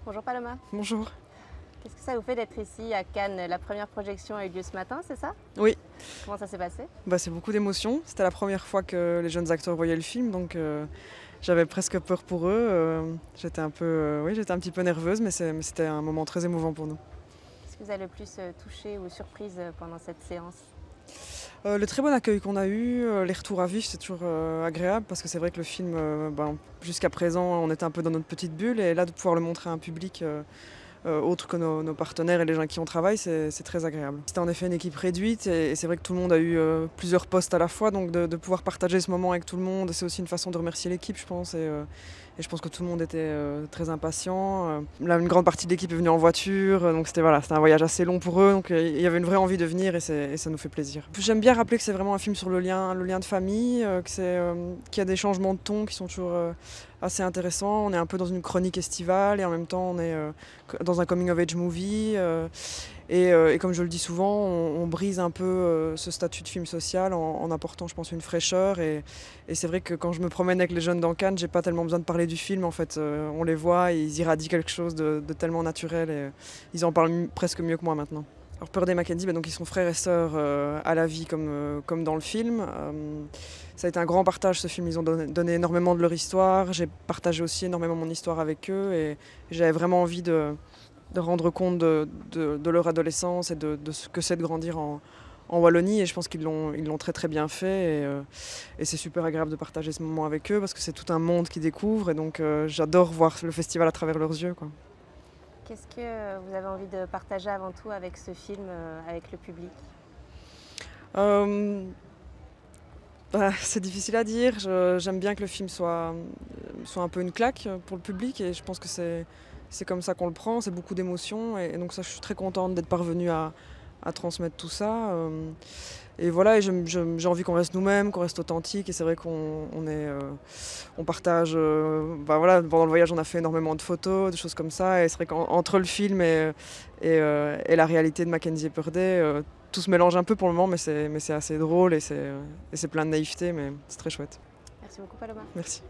Bonjour Paloma. Bonjour. Qu'est-ce que ça vous fait d'être ici à Cannes? La première projection a eu lieu ce matin, c'est ça? Oui, Comment ça s'est passé? c'est beaucoup d'émotions. C'était la première fois que les jeunes acteurs voyaient le film, donc j'avais presque peur pour eux. J'étais un peu, oui, j'étais un petit peu nerveuse, mais c'était un moment très émouvant pour nous. Qu'est-ce qui vous a le plus touché ou surprise pendant cette séance? Le très bon accueil qu'on a eu, les retours à vif, c'est toujours agréable parce que c'est vrai que le film, jusqu'à présent, on était un peu dans notre petite bulle et là de pouvoir le montrer à un public autre que nos partenaires et les gens qui en travaillent, c'est très agréable. C'était en effet une équipe réduite et c'est vrai que tout le monde a eu plusieurs postes à la fois, donc de pouvoir partager ce moment avec tout le monde, c'est aussi une façon de remercier l'équipe, je pense. Et je pense que tout le monde était très impatient. Là, une grande partie de l'équipe est venue en voiture, donc c'était un voyage assez long pour eux, donc il y avait une vraie envie de venir et ça nous fait plaisir. J'aime bien rappeler que c'est vraiment un film sur le lien de famille, qu'il y a des changements de ton qui sont toujours assez intéressants. On est un peu dans une chronique estivale et en même temps on est dans un coming of age movie. Et comme je le dis souvent, on brise un peu ce statut de film social en apportant, je pense, une fraîcheur. Et c'est vrai que quand je me promène avec les jeunes dans Cannes, j'ai pas tellement besoin de parler du film. En fait, on les voit et ils irradient quelque chose de tellement naturel. Et ils en parlent presque mieux que moi maintenant. Alors Purdy et Mackenzie, donc ils sont frères et sœurs à la vie comme dans le film. Ça a été un grand partage ce film, ils ont donné énormément de leur histoire. J'ai partagé aussi énormément mon histoire avec eux et j'avais vraiment envie de rendre compte de leur adolescence et de ce que c'est de grandir en Wallonie. Et je pense qu'ils l'ont très très bien fait. Et c'est super agréable de partager ce moment avec eux parce que c'est tout un monde qu'ils découvrent. Et donc j'adore voir le festival à travers leurs yeux, quoi. Qu'est-ce que vous avez envie de partager avant tout avec ce film, avec le public? C'est difficile à dire. J'aime bien que le film soit un peu une claque pour le public et je pense que c'est comme ça qu'on le prend. C'est beaucoup d'émotions et donc ça, je suis très contente d'être parvenue à transmettre tout ça. Et voilà, et j'ai envie qu'on reste nous-mêmes, qu'on reste authentique. Et c'est vrai on partage. Voilà, pendant le voyage, on a fait énormément de photos, de choses comme ça. Et c'est vrai qu'entre le film et la réalité de Mackenzie et Purdy, tout se mélange un peu pour le moment, mais c'est assez drôle et c'est plein de naïveté, mais c'est très chouette. Merci beaucoup Paloma. Merci.